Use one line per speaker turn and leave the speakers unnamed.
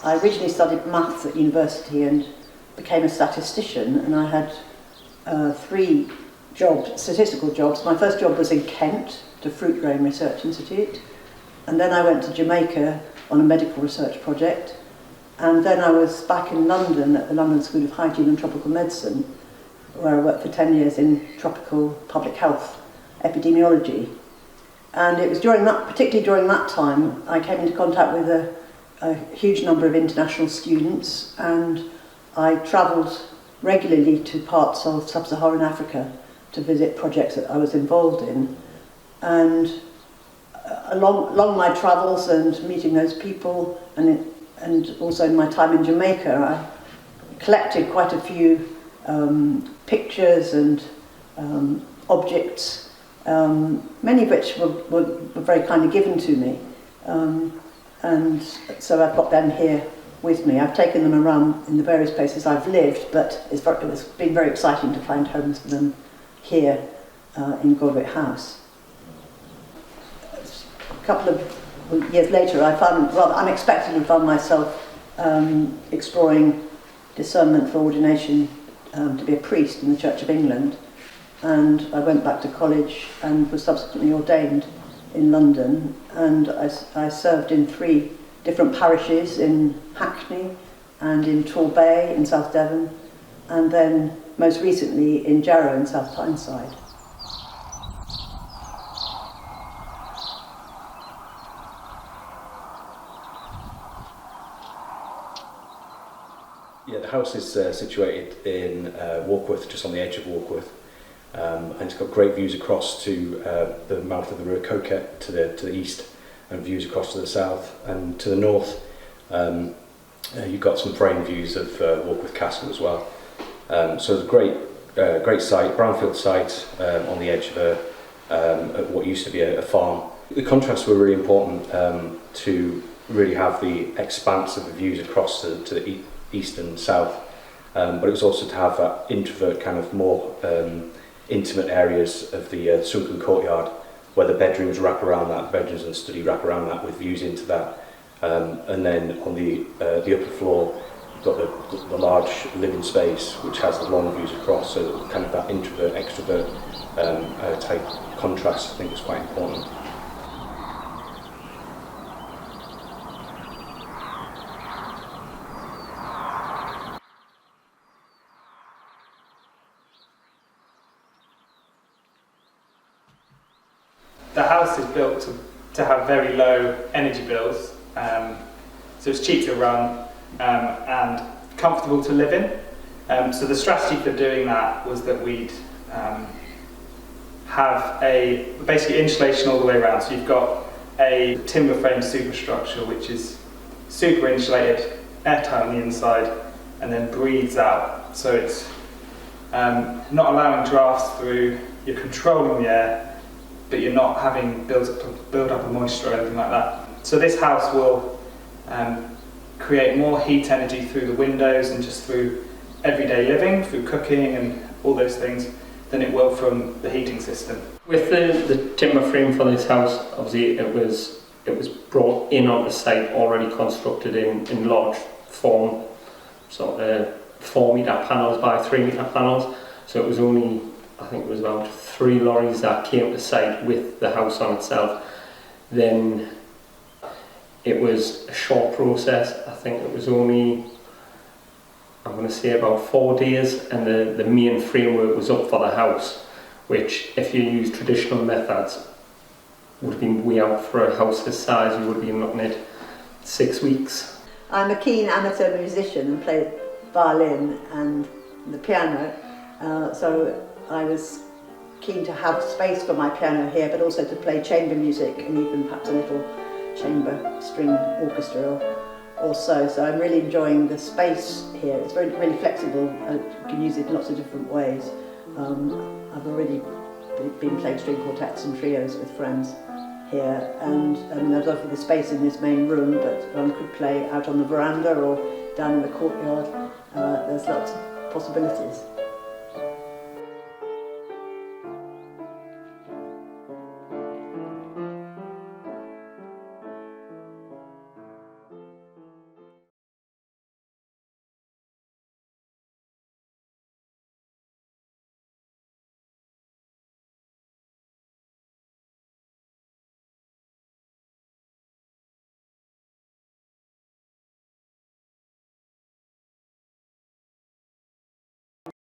I originally studied maths at university and became a statistician, and I had 3 statistical jobs. My first job was in Kent, at a fruit growing research institute, and then I went to Jamaica on a medical research project, and then I was back in London at the London School of Hygiene and Tropical Medicine, where I worked for 10 years in tropical public health epidemiology. And it was particularly during that time, I came into contact with a huge number of international students, and I travelled regularly to parts of sub-Saharan Africa to visit projects that I was involved in. And along my travels and meeting those people, and also in my time in Jamaica, I collected quite a few pictures and objects, many of which were very kindly given to me. And so I've got them here with me. I've taken them around in the various places I've lived, but it's been very exciting to find homes for them here in Godwit House. A couple of years later, I rather unexpectedly found myself exploring discernment for ordination to be a priest in the Church of England, and I went back to college and was subsequently ordained in London, and I served in 3 different parishes, in Hackney and in Torbay in South Devon, and then most recently in Jarrow in South Tyneside.
Yeah, the house is situated in Warkworth, just on the edge of Warkworth, and it's got great views across to the mouth of the River Coquette to the east, and views across to the south, and to the north you've got some frame views of Warkworth Castle as well. So it's a great site, brownfield site on the edge of what used to be a farm. The contrasts were really important to really have the expanse of the views across to the east and south, but it was also to have that introvert kind of more intimate areas of the sunken courtyard, where the bedrooms wrap around that, the bedrooms and study wrap around that with views into that, and then on the upper floor you've got the large living space which has the long views across, so kind of that introvert extrovert type contrast I think was quite important.
The house is built to have very low energy bills, so it's cheap to run and comfortable to live in. So the strategy for doing that was that we'd have basically insulation all the way around. So you've got a timber frame superstructure which is super insulated, airtight on the inside, and then breathes out. So it's not allowing drafts through, you're controlling the air, but you're not having build up of moisture or anything like that. So this house will create more heat energy through the windows and just through everyday living, through cooking and all those things, than it will from the heating system.
With the timber frame for this house, obviously it was brought in on the site already constructed in large form, sort of 4 metre panels by 3 metre panels. So it was only, I think it was about 3 lorries that came to site with the house on itself. Then it was a short process. I think it was only, I'm going to say about 4 days, and the main framework was up for the house, which if you use traditional methods would have been way out for a house this size. You would have been looking at 6 weeks.
I'm a keen amateur musician and play violin and the piano, so I was keen to have space for my piano here, but also to play chamber music and even perhaps a little chamber string orchestra or so. So I'm really enjoying the space here. It's really flexible. You can use it in lots of different ways. I've already been playing string quartets and trios with friends here, and there's obviously the space in this main room, but one could play out on the veranda or down in the courtyard. There's lots of possibilities.